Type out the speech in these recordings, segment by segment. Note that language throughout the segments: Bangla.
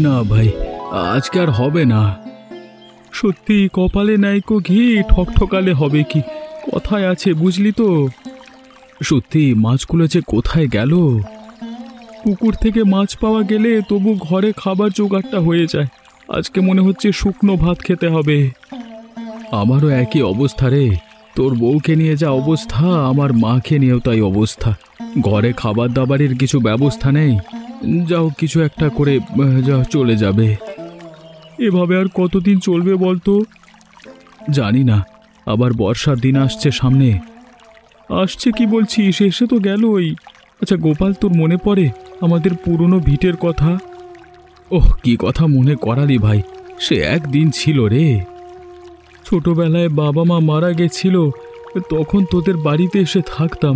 না ভাই, আজকে আর হবে না। সত্যি কপালে নাইকো ঘি, ঠকঠকালে হবে কি, কথায় আছে বুঝলি তো। সত্যি মাছগুলো যে কোথায় গেল। পুকুর থেকে মাছ পাওয়া গেলে তবু ঘরে খাবার জোগাড়টা হয়ে যায়। আজকে মনে হচ্ছে শুকনো ভাত খেতে হবে। আমারও একই অবস্থা রে। তোর বউকে নিয়ে যা অবস্থা, আমার মাকে নিয়েও তাই অবস্থা। ঘরে খাবার দাবারের কিছু ব্যবস্থা নেই। যাও কিছু একটা করে যাও, চলে যাবে। এভাবে আর কতদিন চলবে বলতো? জানি না। আবার বর্ষার দিন আসছে সামনে। আসছে কি বলছিস? এসে তো গেলই। আচ্ছা গোপাল, তোর মনে পড়ে আমাদের পুরনো ভিটের কথা? ওহ, কি কথা মনে করালি ভাই। সে একদিন ছিল রে। ছোটবেলায় বাবা মা মারা গেছিল, তখন তোদের বাড়িতে এসে থাকতাম।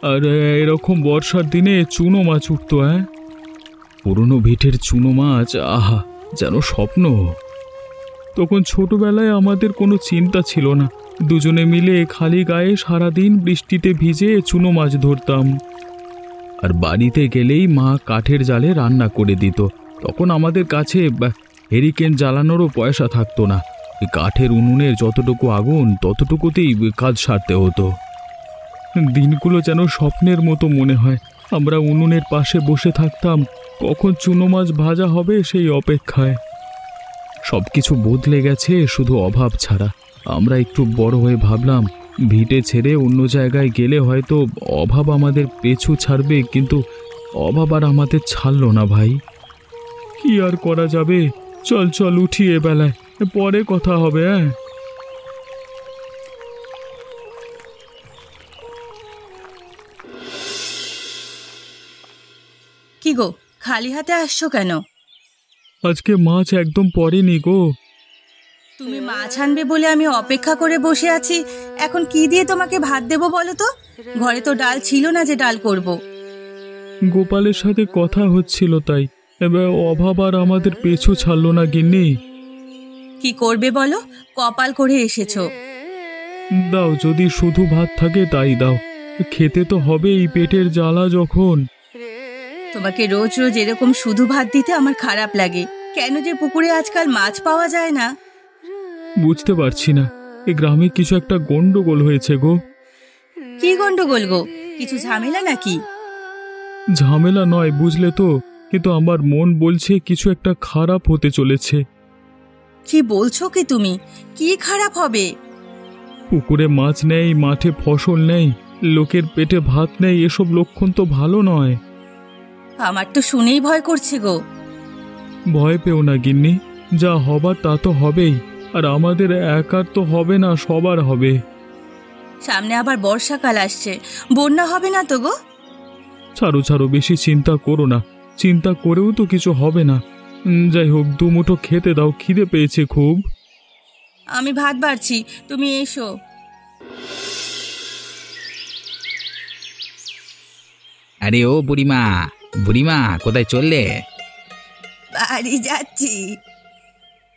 আর এরকম বর্ষার দিনে চুনো মাছ উঠতো। পুরনো ভিটের চুনো মাছ, আহা, যেন স্বপ্ন। তখন ছোটবেলায় আমাদের কোনো চিন্তা ছিল না। দুজনে মিলে খালি গায়ে সারাদিন বৃষ্টিতে ভিজে চুনো মাছ ধরতাম। আর বাড়িতে গেলেই মা কাঠের জালে রান্না করে দিত। তখন আমাদের কাছে হেরিকেন জ্বালানোরও পয়সা থাকতো না। কাঠের উনুনের যতটুকু আগুন, ততটুকুতেই কাজ সারতে হতো। দিনগুলো যেন স্বপ্নের মতো মনে হয়। আমরা উনুনের পাশে বসে থাকতাম, কখন চুনো মাছ ভাজা হবে সেই অপেক্ষায়। সব কিছু বদলে গেছে, শুধু অভাব ছাড়া। আমরা একটু বড় হয়ে ভাবলাম ভিটে ছেড়ে অন্য জায়গায় গেলে হয়তো অভাব আমাদের পিছু ছাড়বে, কিন্তু অভাব আর আমাদের ছাড়ল না ভাই। কি আর করা যাবে? চল চল উঠি, এ বেলায় পরে কথা হবে। কি গো, খালি হাতে আসছো কেন? আজকে মাছ একদম পড়েনি গো। তুমি মাছ আনবে বলে আমি অপেক্ষা করে বসে আছি। এখন কি দিয়ে তোমাকে ভাত দেবো বলো তো? ঘরে তো ডাল ছিল না যে ডাল করব। গোপালের সাথে কথা হচ্ছিল তাই। এবার অভাব আর আমাদের পিছু ছাড়লো না গিন্নি। কি করবে বলো? কপাল করে এসেছো। দাও, যদি শুধু ভাত থাকে তাই দাও। খেতে তো হবেই, পেটের জ্বালা যখন। তোমাকে রোজ রোজ এরকম শুধু ভাত দিতে আমার খারাপ লাগে। কেন যে পুকুরে আজকাল মাছ পাওয়া যায় না বুঝতে পারছি না। এই গ্রামে কিছু একটা গন্ডগোল হয়েছে গো। কি গন্ডগোল গো? কিছু ঝামেলা নাকি? ঝামেলা নয় বুঝলে তো, কিন্তু আমার মন বলছে কিছু একটা খারাপ হতে চলেছে। কি বলছো কি তুমি? কি খারাপ হবে? পুকুরে মাছ নেই, মাঠে ফসল নেই, লোকের পেটে ভাত নেই, এসব লক্ষণ তো ভালো নয়। আমার তো শুনেই ভয় করছে গো। ভয় পেও না গিন্নি, যা হবার তা তো হবেই। আর আমাদের একার তো হবে না, সবার হবে। সামনে আবার বর্ষাকাল আসছে, বন্যা হবে না তো গো? ছাড়ো ছাড়ো, বেশি চিন্তা করো না। চিন্তা করেও তো কিছু হবে না। যাই হোক, দুমুঠো খেতে দাও, খিদে পেয়েছে খুব। আমি ভাত বাড়ছি, তুমি এসো। আরে ও বুড়িমা, বুড়িমা কোথায় চললে? বাড়ি যাচ্ছি।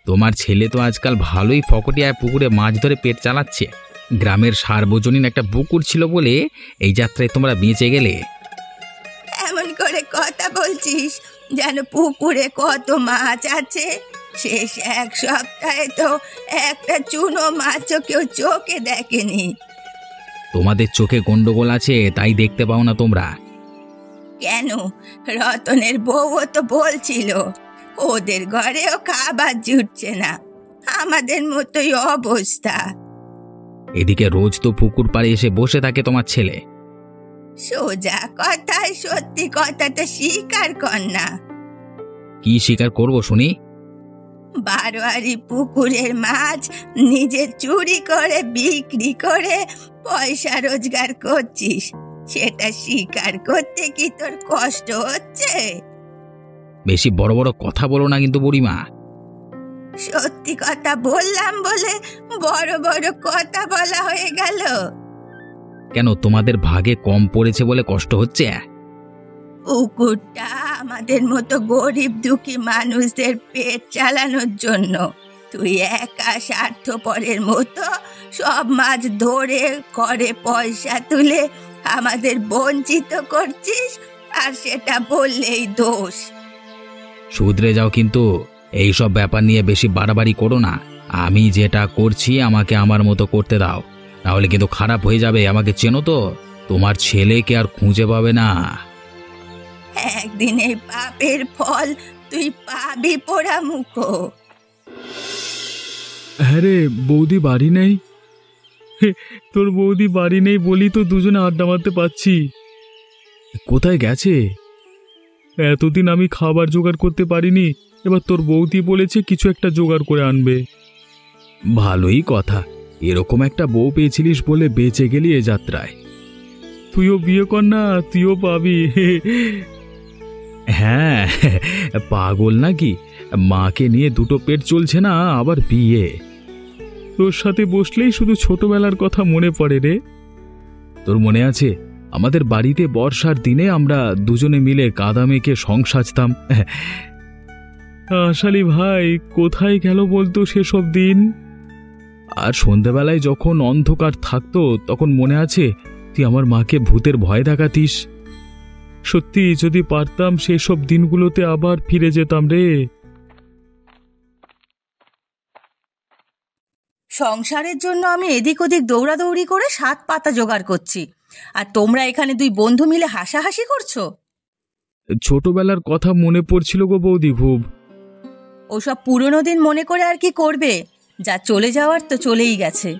তোমার ছেলে তো আজকাল ভালোই ফকটিয়ায় পুকুরে মাছ ধরে পেট চালাচ্ছে। গ্রামের সার্বজনীন একটা পুকুর ছিল বলে এই যাত্রায় তোমরা বেঁচে গেলে। এমন করে কথা বলছিস যেন পুকুরে কত মাছ আছে। শেষ এক সপ্তাহে তো একটা চুনো মাছও কেউ চোখে দেখেনি। তোমাদের চোখে গন্ডগোল আছে তাই দেখতে পাও না তোমরা। কেন? রতনের বউও তো বলছিল ওদের ঘরেও খাবার জুটছে না, আমাদের মতোই অবস্থা। এদিকে রোজ তো পুকুর পাড়ে এসে বসে থাকে তোমার ছেলে। সোজা কথায় সত্যি কথাটা স্বীকার কর না। কি স্বীকার করবো শুনি? বারোয়ারি পুকুরের মাছ নিজে চুরি করে বিক্রি করে পয়সা রোজগার করছিস, সেটা স্বীকার করতে কি তোর কষ্ট হচ্ছে? বেশি বড় বড় কথা বলো না কিন্তু বুড়িমা। সত্যি কথা বললাম বলে বড় বড় কথা বলা হয়ে গেল? কেন, তোমাদের ভাগে কম পড়েছে বলে কষ্ট হচ্ছে? পুকুরটা আমাদের মতো গরিব দুঃখী মানুষদের পেট চালানোর জন্য। তুই একা স্বার্থপরের মতো সব মাছ ধরে করে পয়সা তুলে আমাদের বঞ্চিত করছিস, আর সেটা বললেই দোষ। শুধরে যাও, কিন্তু এইসব ব্যাপার নিয়ে বেশি বাড়াবাড়ি করো না। আমি যেটা করছি আমাকে আমার মতো করতে দাও, নাহলে কিন্তু খারাপ হয়ে যাবে। আমাকে চেনো তো, তোমার ছেলেকে আর খুঁজে পাবে না। একদিন এই পাপের ফল তুই পাবি পোড়া মুখো। হ্যাঁ রে, বৌদি বাড়ি নেই। তোর বৌদি বাড়ি নেই বলি তো দুজনে আড্ডা মারতে পারছি। কোথায় গেছে? এতদিন আমি খাবার জোগাড় করতে পারিনি, এবার তোর বৌদি বলেছে কিছু একটা জোগাড় করে আনবে। ভালোই কথা, এরকম একটা বউ পেয়েছিলিস বলে বেঁচে গেলি এ যাত্রায়। তুইও বিয়ে কর না, তুইও পাবি। হ্যাঁ, পাগল নাকি? মাকে নিয়ে দুটো পেট চলছে না, আবার বিয়ে। তোর সাথে বসলেই শুধু ছোটবেলার কথা মনে পড়ে রে। তোর মনে আছে আমাদের বাড়িতে বর্ষার দিনে আমরা দুজনে মিলে কাদা মেখে সং সাজতাম? আশালি ভাই, কোথায় গেল বলতো সেসব দিন? আর সন্ধেবেলায় যখন অন্ধকার থাকতো তখন মনে আছে তুই আমার মাকে ভূতের ভয় দেখাতিস? সত্যি যদি পারতাম সেসব দিনগুলোতে আবার ফিরে যেতাম রে। সংসারের জন্য আমি এদিক ওদিক দৌড়াদৌড়ি করে 7 পাতা জোগাড় করছি, আর তোমরা এখানে 2 বন্ধু মিলে হাসাহাসি করছো। ছোটবেলার কথা মনে পড়ছিল গো বৌদি খুব। ওসব পুরনো দিন মনে করে আর কি করবে? যা চলে যাওয়ার তো চলেই গেছে।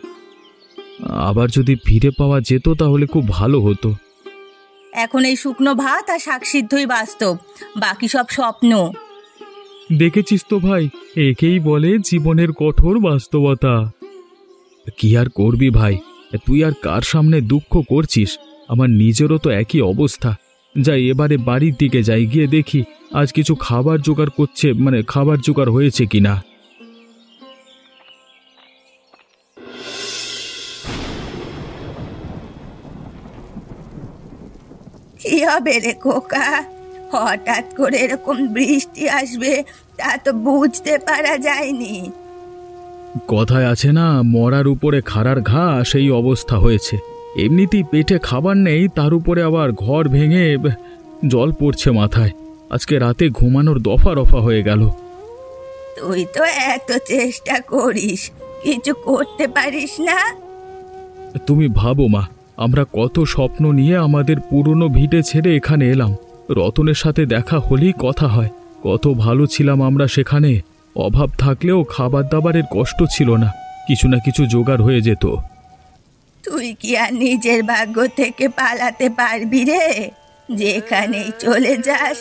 আবার যদি ফিরে পাওয়া যেত তাহলে খুব ভালো হতো। এখন এই শুকনো ভাত আর শাক সিদ্ধই বাস্তব, বাকি সব স্বপ্ন। দেখেছিস তো ভাই, একেই বলে জীবনের কঠোর বাস্তবতা। কি আর করবি ভাই, তুই আর কার সামনে দুঃখ করছিস? আমার নিজেরও তো একই অবস্থা। যাই এবারে বাড়ির দিকে যাই, গিয়ে দেখি আজ কিছু খাবার জোগাড় করছে, খাবার জোগাড় হয়েছে কিনা। কি হবে রে খোকা, হঠাৎ করে এরকম বৃষ্টি আসবে তা তো বুঝতে পারা যায়নি। কথায় আছে না, মরার উপরে খাড়ার ঘা, সেই অবস্থা হয়েছে। এমনিতেই পেটে খাবার নেই, তার উপরে আবার ঘর ভেঙে জল পড়ছে মাথায়। আজকে রাতে ঘুমানোর দফা রফা হয়ে গেল। তুই তো এত চেষ্টা করিস, কিছু করতে পারিস না? তুমি ভাবো মা, আমরা কত স্বপ্ন নিয়ে আমাদের পুরনো ভিটে ছেড়ে এখানে এলাম। রতনের সাথে দেখা হলেই কথা হয়। কত ভালো ছিলাম আমরা সেখানে। অভাব থাকলেও খাবার দাবারের কষ্ট ছিল না, কিছু না কিছু জোগাড় হয়ে যেত। তুই কি আর নিজের ভাগ্য থেকে পালাতে পারবি রে? যেখানেই চলে যাস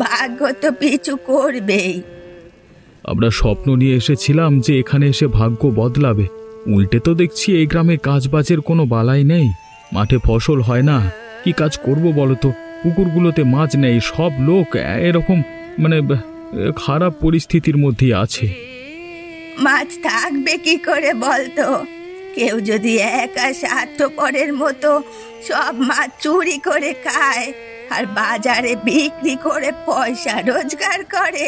ভাগ্য তো পিছু করবেই। আমরা স্বপ্ন নিয়ে এসেছিলাম যে এখানে এসে ভাগ্য বদলাবে, উল্টে তো দেখছি এই গ্রামে কাজবাজের কোনো বালাই নেই। মাঠে ফসল হয় না, কি কাজ করব বলতো? পুকুরগুলোতে মাছ নেই, সব লোক এরকম খারাপ পরিস্থিতির মধ্যে আছে। মাছ থাকবে কি করে বলতো? কেউ যদি একা স্বার্থপরের মতো সব মাছ চুরি করে খায় আর বাজারে বিক্রি করে পয়সা রোজগার করে,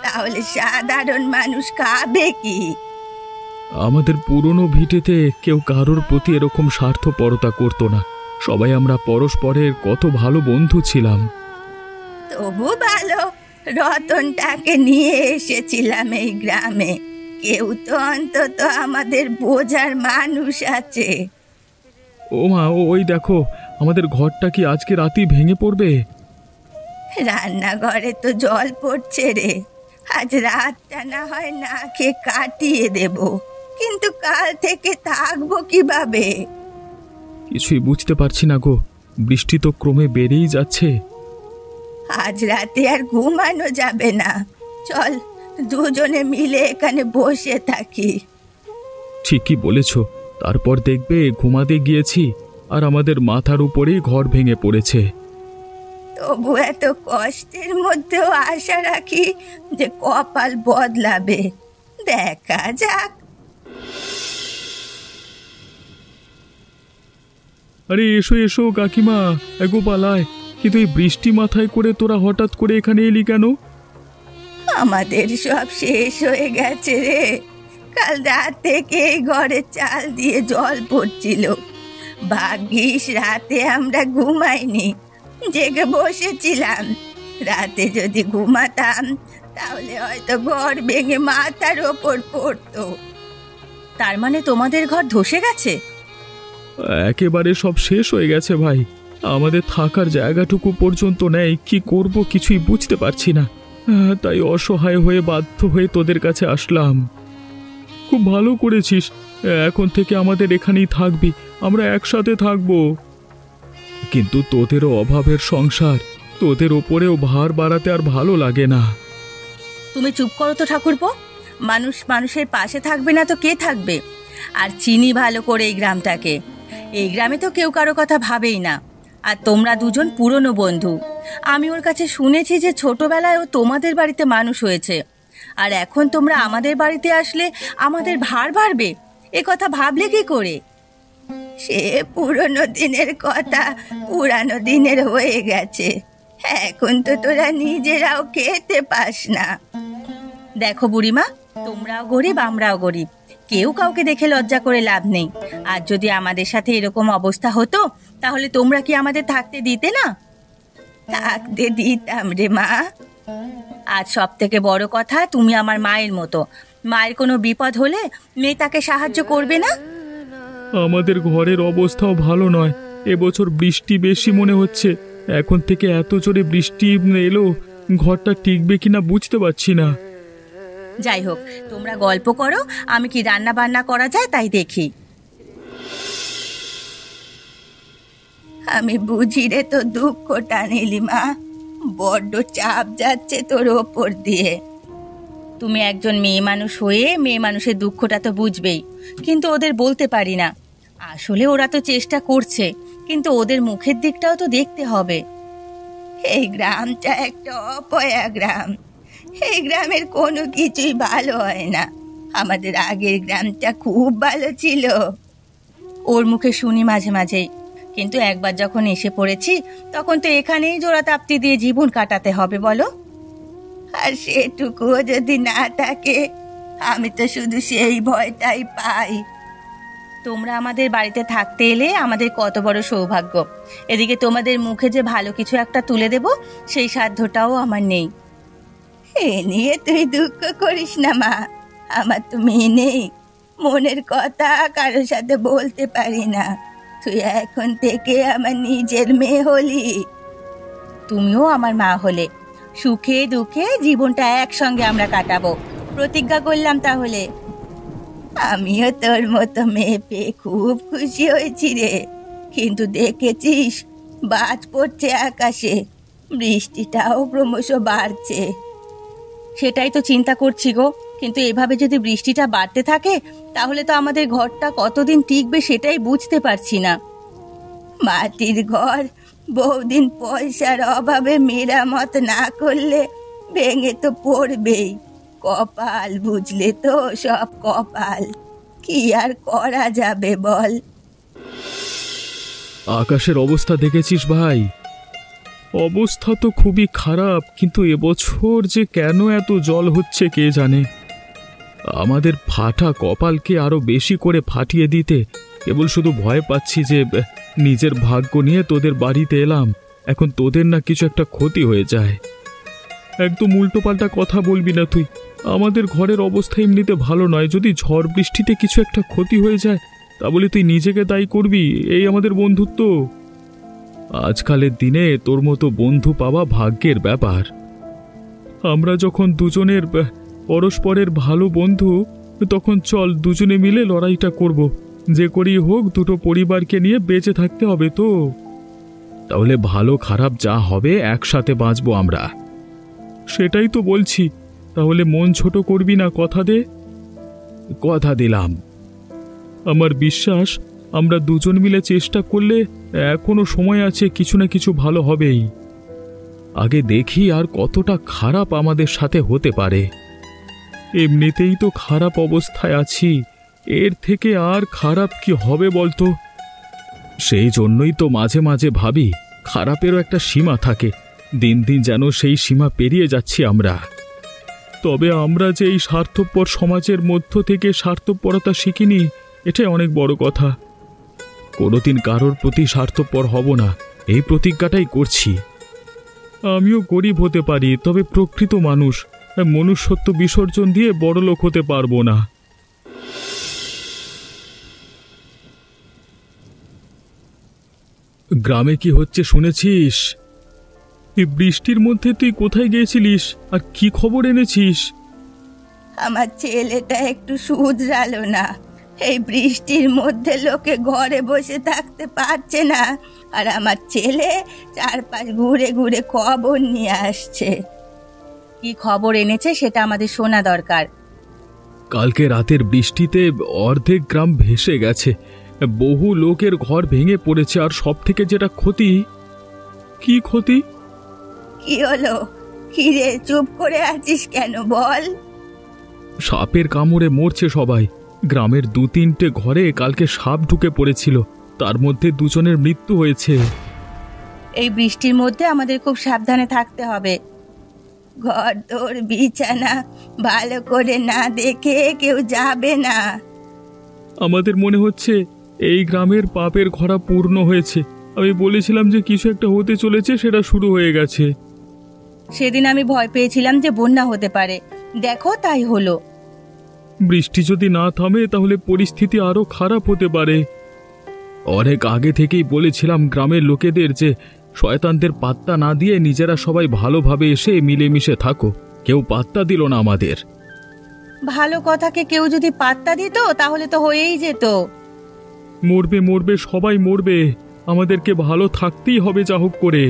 তাহলে সাধারণ মানুষ খাবে কি? আমাদের পুরনো ভিটেতে কেউ কারোর প্রতি এরকম স্বার্থপরতা করতো না। সবাই আমরা পরস্পরের কত ভালো বন্ধু ছিলাম। তবু ভালো, রতনটাকে নিয়ে এসেছিলাম এই গ্রামে। কেউ তো অন্তত আমাদের বোঝার মানুষ আছে। ও মা, ওই দেখো আমাদের ঘরটা কি আজকে রাতেই ভেঙে পড়বে? রান্নাঘরে তো জল পড়ছে রে। আজ রাতটা না হয় না খেয়ে কাটিয়ে দেব, কিন্তু কাল থেকে থাকবো কিভাবে? কিছুই বুঝতে পারছি না গো, বৃষ্টি তো ক্রমে বেড়েই যাচ্ছে। আজ রাতে আর ঘুমানো যাবে না, চল দুজনে মিলে এখানে বসে থাকি। ঠিকই বলেছ, তারপর দেখবে ঘুমাতে গিয়েছি আর আমাদের মাথার উপরেই ঘর ভেঙে পড়েছে। তবু এত কষ্টের মধ্যেও আশা রাখি যে কপাল বদলাবে, দেখা যাক। আরে এসো এসো কাকিমা, গোপাল আয়। কিন্তু এই বৃষ্টি মাথায় করে তোরা হঠাৎ করে এখানে এলি কেন? আমাদের সব শেষ হয়ে গেছে রে। কাল রাত থেকে এই ঘরে চাল দিয়ে জল পড়ছিল। ভাগ্যিস রাতে আমরা ঘুমাইনি, জেগে বসেছিলাম। রাতে যদি ঘুমাতাম তাহলে হয়তো ঘর ভেঙে মাথার ওপর পড়তো। তার মানে তোমাদের ঘর ধসে গেছে? একেবারে সব শেষ হয়ে গেছে ভাই। আমাদের থাকার জায়গাটুকু পর্যন্ত নেই, কি করব কিছুই বুঝতে পারছি না। তাই অসহায় হয়ে বাধ্য হয়ে তোদের কাছে আসলাম। খুব ভালো করেছিস, এখন থেকে আমাদের এখানেই থাকবি, আমরা একসাথে থাকবো। কিন্তু তোদেরও অভাবের সংসার, তোদের ওপরেও ভার বাড়াতে আর ভালো লাগে না। তুমি চুপ করো তো ঠাকুরপো। মানুষ মানুষের পাশে থাকবে না তো কে থাকবে? আর চিনি ভালো করে এই গ্রামটাকে। এই গ্রামে তো কেউ কারো কথা ভাবেই না। আর তোমরা দুজন পুরনো বন্ধু। আমি ওর কাছে শুনেছি যে ছোটবেলায় ও তোমাদের বাড়িতে মানুষ হয়েছে, আর এখন তোমরা আমাদের বাড়িতে আসলে আমাদের ভার বাড়বে, এ কথা ভাবলে কি করে? সে পুরনো দিনের কথা পুরানো দিনের হয়ে গেছে, এখন তো তোরা নিজেরাও খেতে পাস না। দেখো বুড়িমা, তোমরাও গরিব আমরাও গরিব, কেউ কাউকে দেখে লজ্জা করে লাভ নেই। আর যদি আমাদের সাথে এরকম অবস্থা হতো তাহলে তোমরা কি আমাদের থাকতে দিতে না? থাকতে দিতাম রে মা। আজ সব থেকে বড় কথা, তুমি আমার মায়ের মতো। মায়ের কোনো বিপদ হলে মেয়ে তাকে সাহায্য করবে না? আমাদের ঘরের অবস্থাও ভালো নয়, এবছর বৃষ্টি বেশি মনে হচ্ছে। এখন থেকে এত জোরে বৃষ্টি এলো, ঘরটা টিকবে কিনা বুঝতে পারছি না। যাই হোক, তোমরা গল্প করো, আমি কি রান্না বান্না করা যায় তাই দেখি। আমি বুঝি রে তো দুঃখটা নীলিমা, বড্ড চাপ যাচ্ছে তোর ওপর দিয়ে। তুমি একজন মেয়ে মানুষ হয়ে মেয়ে মানুষের দুঃখটা তো বুঝবেই, কিন্তু ওদের বলতে পারি না। আসলে ওরা তো চেষ্টা করছে, কিন্তু ওদের মুখের দিকটাও তো দেখতে হবে। এই গ্রামটা একটা অপয়া গ্রাম, এই গ্রামের কোনো কিছুই ভালো হয় না। আমাদের আগের গ্রামটা খুব ভালো ছিল। ওর মুখে শুনি মাঝে মাঝেই, কিন্তু একবার যখন এসে পড়েছি তখন তো এখানেই জোড়াতাপ্তি দিয়ে জীবন কাটাতে হবে বলো। আর সেটুকুও যদি না থাকে, আমি তো শুধু সেই ভয়টাই পাই। তোমরা আমাদের বাড়িতে থাকতে এলে আমাদের কত বড় সৌভাগ্য। এদিকে তোমাদের মুখে যে ভালো কিছু একটা তুলে দেব, সেই সাধ্যটাও আমার নেই। এ নিয়ে তুই দুঃখ করিস না মা, আমার তো মেয়ে নেই, মনের কথা কারোর সাথে বলতে পারি না। তুই এখন থেকে আমার নিজের মেয়ে হলি। তুমিও আমার মা হলে, সুখে দুঃখে জীবনটা একসঙ্গে আমরা কাটাবো, প্রতিজ্ঞা করলাম তাহলে। আমিও তোর মতো মেয়ে পেয়ে খুব খুশি হয়েছি রে, কিন্তু দেখেছিস বাজ পড়ছে আকাশে, বৃষ্টিটাও ক্রমশ বাড়ছে। সেটাই তো চিন্তা করছি গো, কিন্তু এভাবে যদি বৃষ্টিটা বাড়তে থাকে তাহলে তো আমাদের ঘরটা কতদিন টিকবে সেটাই বুঝতে পারছি না। মাটির ঘর বহুদিন পয়সার অভাবে মেরামত না করলে ভেঙে তো পড়বেই। কপাল বুঝলে তো, সব কপাল, কি আর করা যাবে বল। আকাশের অবস্থা দেখেছিস ভাই? অবস্থা তো খুবই খারাপ, কিন্তু এবছর যে কেন এত জল হচ্ছে কে জানে। আমাদের ফাটা কপালকে আরো বেশি করে ফাটিয়ে দিতে কেবল শুধু ভয় পাচ্ছি যে নিজের ভাগ্য নিয়ে তোদের বাড়িতে এলাম, এখন তোদের না কিছু একটা ক্ষতি হয়ে যায়। একদম উল্টোপাল্টা কথা বলবি না তুই। আমাদের ঘরের অবস্থা এমনিতে ভালো নয়, যদি ঝড় বৃষ্টিতে কিছু একটা ক্ষতি হয়ে যায় তা বলে তুই নিজেকে দায়ী করবি? এই আমাদের বন্ধুত্ব। আজকালের দিনে তোর মতো বন্ধু পাওয়া ভাগ্যের ব্যাপার। আমরা যখন দুজনের পরস্পরের ভালো বন্ধু, তখন চল দুজনে মিলে লড়াইটা করব। যে করেই হোক দুটো পরিবারকে নিয়ে বেঁচে থাকতে হবে তো। তাহলে ভালো খারাপ যা হবে একসাথে বাঁচবো আমরা। সেটাই তো বলছি, তাহলে মন ছোট করবি না, কথা দে। কথা দিলাম। আমার বিশ্বাস আমরা দুজন মিলে চেষ্টা করলে এখনো সময় আছে, কিছু না কিছু ভালো হবেই। আগে দেখি আর কতটা খারাপ আমাদের সাথে হতে পারে। এমনিতেই তো খারাপ অবস্থায় আছি, এর থেকে আর খারাপ কি হবে বলতো? সেই জন্যই তো মাঝে মাঝে ভাবি খারাপেরও একটা সীমা থাকে, দিন দিন যেন সেই সীমা পেরিয়ে যাচ্ছি আমরা। তবে আমরা যে এই স্বার্থপর সমাজের মধ্য থেকে স্বার্থপরতা শিখিনি, এটাই অনেক বড় কথা। কোনোদিন কারোর প্রতি স্বার্থপর হব না, এই প্রতিজ্ঞাটাই করছি। আমিও গরিব হতে পারি, তবে প্রকৃত মানুষ, মনুষ্যত্ব বিসর্জন দিয়ে বড়লোক হতে পারবো না। গ্রামে কি হচ্ছে শুনেছিস? এই বৃষ্টির মধ্যে তুই কোথায় গিয়েছিলিস আর কি খবর এনেছিস? আমার ছেলেটা একটু শুধরালো না। এই বৃষ্টির মধ্যে লোকে ঘরে বসে থাকতে পারছে না, আর আমার ছেলে চারপাশ ঘুরে ঘুরে খবর নিয়ে আসছে। কি খবর এনেছে সেটা আমাদের শোনা দরকার। কালকে রাতের বৃষ্টিতে অর্ধেক গ্রাম ভেসে গেছে, বহু লোকের ঘর ভেঙে পড়েছে, আর সব থেকে যেটা ক্ষতি। কি ক্ষতি? কি হলো? কি রে, চুপ করে আছিস কেন, বল। সাপের কামড়ে মরছে সবাই। গ্রামের 2-3টে ঘরে কালকে সাপ ঢুকে পড়েছিল, তার মধ্যে 2 জনের মৃত্যু হয়েছে। এই বৃষ্টির মধ্যে আমাদের খুব সাবধানে থাকতে হবে। ঘর দোর বিছানা ভালো করে না দেখে কেউ যাবে না। আমাদের মনে হচ্ছে এই গ্রামের পাপের ঘরা পূর্ণ হয়েছে। আমি বলেছিলাম যে কিছু একটা হতে চলেছে, সেটা শুরু হয়ে গেছে। সেদিন আমি ভয় পেয়েছিলাম যে বন্যা হতে পারে, দেখো তাই হলো। বৃষ্টি যদি না থামে তাহলে পরিস্থিতি আরো খারাপ হতে পারে। অনেক আগে থেকেই বলেছিলাম গ্রামের লোকেদের যে শয়তানদের পাত্তা না দিয়ে নিজেরা সবাই ভালোভাবে এসে মিলেমিশে থাকো। কেউ পাত্তা দিল না আমাদের। ভালো কথাকে কেউ যদি পাত্তা দিত তাহলে তো হয়েই যেত। মরবে মরবে, সবাই মরবে, আমাদেরকে ভালো থাকতেই হবে যা হোক করে।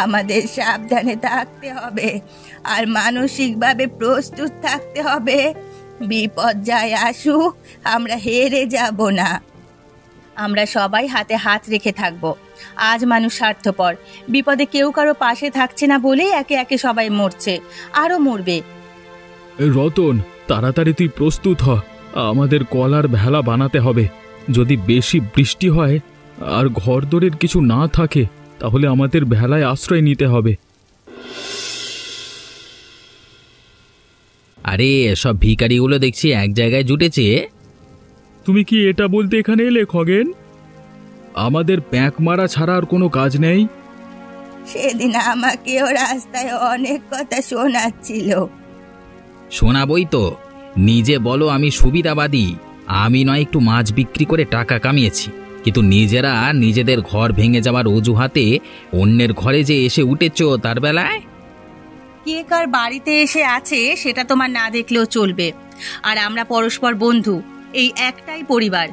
আমাদের সাবধানে থাকতে হবে আর মানসিকভাবে প্রস্তুত থাকতে হবে। বিপদ যায় আসুক, আমরা হেরে যাব না। আমরা সবাই হাতে হাত রেখে থাকব। আজ মানুষ স্বার্থপর, বিপদে কেউ কারো পাশে থাকছে না বলেই একে একে সবাই মরছে, আরো মরবে। রতন, তাড়াতাড়ি তুই প্রস্তুত হ। আমাদের কলার ভেলা বানাতে হবে। যদি বেশি বৃষ্টি হয় আর ঘরদোরের কিছু না থাকে তাহলে আমাদের ভেলায় আশ্রয় নিতে হবে। আরে সব ভিখারিগুলো দেখছি এক জায়গায় জুটেছে। তুমি কি এটা বলতে এখানে এলে খগেন? আমাদের প্যাঁক মারা ছাড়া আর কোনো কাজ নেই। সেদিন আমাকেও রাস্তায় অনেক কথা শোনাচ্ছিল। শোনাবই তো, নিজে বলো আমি সুবিধাবাদী। আমি নয় একটু মাছ বিক্রি করে টাকা কামিয়েছি, কিন্তু নিজেরা নিজেদের ঘর ভেঙে যাওয়ার অজুহাতে অন্যের ঘরে যে এসে উঠেছ তার বেলায়। কে কার বাড়িতে এসে আছে সেটা তোমার না দেখলেও চলবে। আর আমরা পরস্পর বন্ধু, এই একটাই পরিবার।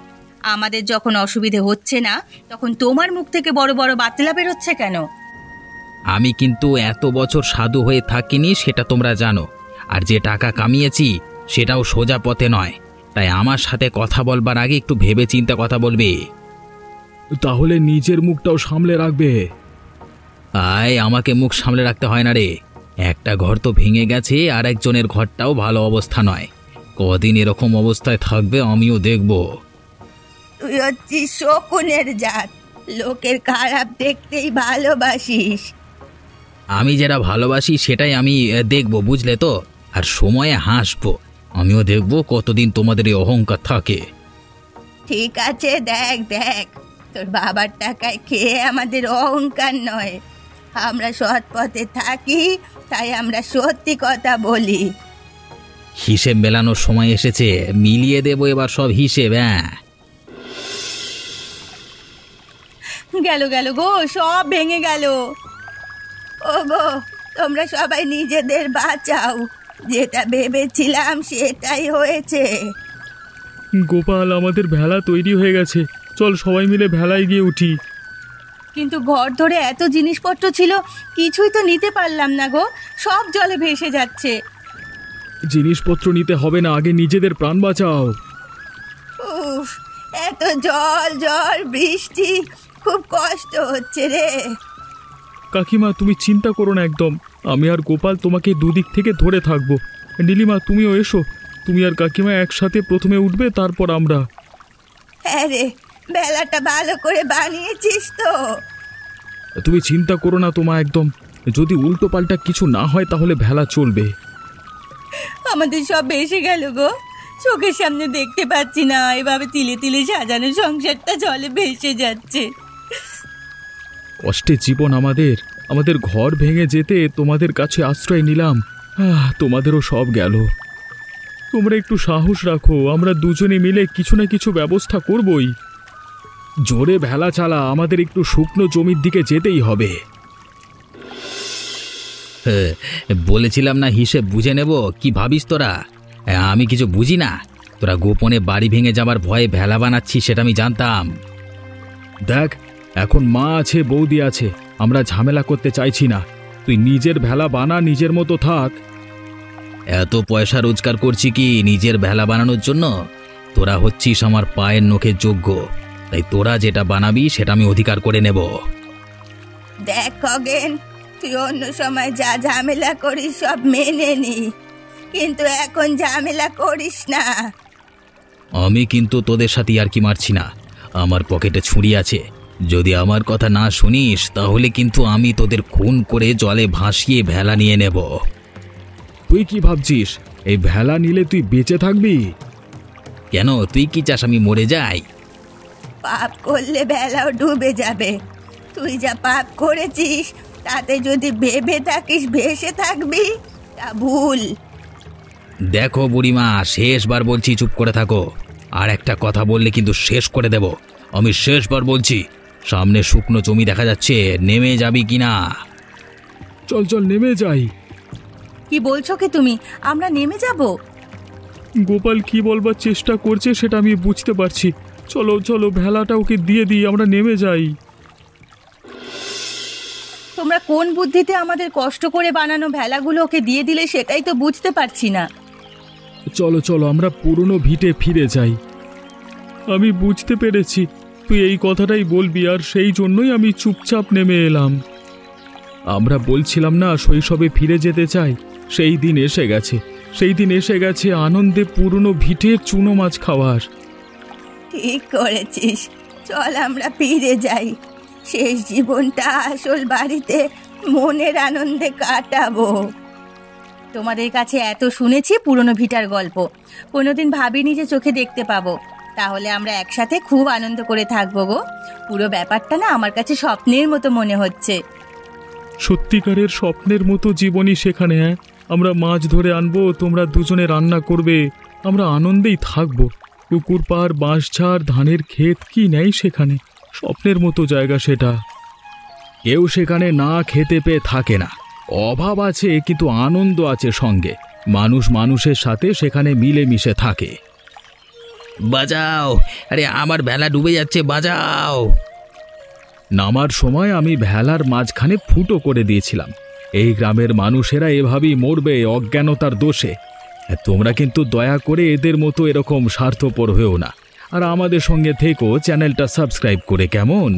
আমাদের যখন অসুবিধে হচ্ছে না তখন তোমার মুখ থেকে বড় বড় বাতিলা বেরোচ্ছে কেন? আমি কিন্তু এত বছর সাধু হয়ে থাকিনি, সেটা তোমরা জানো। আর যে টাকা কামিয়েছি সেটাও সোজা পথে নয়, তাই আমার সাথে কথা বলবার আগে একটু ভেবে চিন্তে কথা বলবে। তাহলে নিজের মুখটাও সামলে রাখবে। আমাকে মুখ সামলে রাখতে হয় না রে। একটা ঘর তো ভেঙে গেছে, আর একজনের ঘরটাও ভালো অবস্থা নয়। কদিন এরকম অবস্থায় থাকবে আমিও দেখব। তুই হচ্ছিস শকুনের জাত, লোকের খারাপ দেখতেই ভালোবাসিস। আমি যেটা ভালোবাসি সেটাই আমি দেখব, বুঝলে তো? আর সময়ে হাসবো। আমিও দেখব কতদিন তোমাদের এই অহংকার থাকে। ঠিক আছে, দেখ দেখ, তোর বাবার টাকায় খেয়ে আমাদের অহংকার নয়। আমরা সৎ পথে থাকি, তাই আমরা সত্যি কথা বলি। হিসেব মেলানোর সময় এসেছে, মিলিয়ে দেব এবার সব হিসেব। গেল গেল গো, সব ভেঙে গেল। ও গো, তোমরা সবাই নিজেদের বাঁচাও। যেটা ভেবেছিলাম সেটাই হয়েছে। গোপাল, আমাদের ভেলা তৈরি হয়ে গেছে, চল সবাই মিলে ভেলায় গিয়ে উঠি। কিন্তু ঘর ধরে এত জিনিসপত্র ছিল, কিছুই তো নিতে পারলাম না গো, সব জলে ভেসে যাচ্ছে। জিনিসপত্র নিতে হবে না, আগে নিজেদের প্রাণ বাঁচাও। উফ, এত জল জল বৃষ্টি, খুব কষ্ট হচ্ছে রে। কাকিমা, তুমি চিন্তা করো না একদম। আমি আর গোপাল তোমাকে দুদিক থেকে ধরে থাকবো। নীলিমা, তুমিও এসো। তুমি আর কাকিমা একসাথে প্রথমে উঠবে, তারপর আমরা। হ্যাঁ রে, বেলাটা ভালো করে বানিয়েছিস তো? তুমি চিন্তা করো না তোমা, একদম। যদি উল্টো পাল্টা কিছু না হয় তাহলে ভেলা চলবে। আমাদের সব ভেসে গেল গো, চোখের সামনে দেখতে পাচ্ছি না। এভাবে তিলে তিলে সাজানো সংসারটা জলে ভেসে যাচ্ছে। কষ্টে জীবন আমাদের। আমাদের ঘর ভেঙে যেতে তোমাদের কাছে আশ্রয় নিলাম, তোমাদেরও সব গেল। তোমরা একটু সাহস রাখো, আমরা দুজনে মিলে কিছু না কিছু ব্যবস্থা করবই। জোরে ভেলা চালা, আমাদের একটু শুকনো জমির দিকে যেতেই হবে। বলেছিলাম না হিসেব বুঝে নেব, কি ভাবিস তোরা? আমি কিছু বুঝি না? তোরা গোপনে বাড়ি ভেঙে যাবার ভয়ে ভেলা বানাচ্ছিস সেটা আমি জানতাম। দেখ, এখন মা আছে, বৌদি আছে, আমরা ঝামেলা করতে চাইছি না। তুই নিজের ভেলা বানা, নিজের মতো থাক। এত পয়সা রোজগার করছি কি নিজের ভেলা বানানোর জন্য? তোরা হচ্ছিস আমার পায়ের নখের যোগ্য, তাই তোরা যেটা বানাবি সেটা আমি অধিকার করে নেব। দেখ খগেন, তুই অন্য সময় যা ঝামেলা করিস সব মেনে নি, কিন্তু এখন ঝামেলা করিস না। আমি কিন্তু তোদের সাথে আর কি মারছি না। আমার পকেটে ছুরি আছে, যদি আমার কথা না শুনিস তাহলে কিন্তু আমি তোদের খুন করে জলে ভাসিয়ে ভেলা নিয়ে নেব। তুই কি ভাবছিস এই ভেলা নিলে তুই বেঁচে থাকবি? কেন, তুই কি চাস আমি মরে যাই? পাপ করলে বেলাও ডুবে যাবে। তুই যা পাপ করেছিস তাতে যদি ভেবে থাকিস ভেসে থাকবি, তা ভুল। দেখো বুড়িমা, শেষবার বলছি চুপ করে থাকো। আর একটা কথা বললে কিন্তু শেষ করে দেব। আমি শেষবার বলছি, সামনে শুকনো জমি দেখা যাচ্ছে, নেমে যাবি কিনা? চল চল, নেমে যাই। কি বলছো কি তুমি? আমরা নেমে যাব? গোপাল কি বলবার চেষ্টা করছে সেটা আমি বুঝতে পারছি। চলো চলো, ভেলাটা ওকে দিয়ে দিই, আমরা নেমে যাই। তোমরা কোন বুদ্ধিতে আমাদের কষ্ট করে বানানো ভেলাগুলো ওকে দিয়ে দিলে সেটাই তো বুঝতে পারছি না। চলো চলো, আমরা পুরনো ভিটে ফিরে যাই। আমি বুঝতে পেরেছি তুই এই কথাটাই বলবি, আর সেই জন্যই আমি চুপচাপ নেমে এলাম। আমরা বলছিলাম না শৈশবে ফিরে যেতে চাই, সেই দিন এসে গেছে। সেই দিন এসে গেছে আনন্দে পুরনো ভিটে চুনো মাছ খাওয়ার। ঠিক করেছিস, চল আমরা ফিরে যাই। শেষ জীবনটা আসল বাড়িতে মনের আনন্দে কাটাবো। তোমাদের কাছে এত শুনেছি পুরনো ভিটার গল্প, কোনোদিন ভাবিনি যে চোখে দেখতে পাবো। তাহলে আমরা একসাথে খুব আনন্দ করে থাকবো গো। পুরো ব্যাপারটা না আমার কাছে স্বপ্নের মতো মনে হচ্ছে। সত্যিকারের স্বপ্নের মতো জীবনই সেখানে। আমরা মাছ ধরে আনবো, তোমরা দুজনে রান্না করবে, আমরা আনন্দেই থাকবো। পুকুর পাড়, বাঁশঝাড়, ধানের ক্ষেত, কি নেই সেখানে? স্বপ্নের মতো জায়গা সেটা। কেউ সেখানে না খেতে পেয়ে থাকে না। অভাব আছে কিন্তু আনন্দ আছে সঙ্গে। মানুষ মানুষের সাথে সেখানে মিলেমিশে থাকে। বাঁচাও! আরে আমার ভেলা ডুবে যাচ্ছে, বাঁচাও! নামার সময় আমি ভেলার মাঝখানে ফুটো করে দিয়েছিলাম। এই গ্রামের মানুষেরা এভাবেই মরবে অজ্ঞানতার দোষে। তোমরা কিন্তু দয়া করে এদের মতো এরকম স্বার্থপর হয়েও না। আর আমাদের সঙ্গে থেকো, চ্যানেলটা সাবস্ক্রাইব করে, কেমন?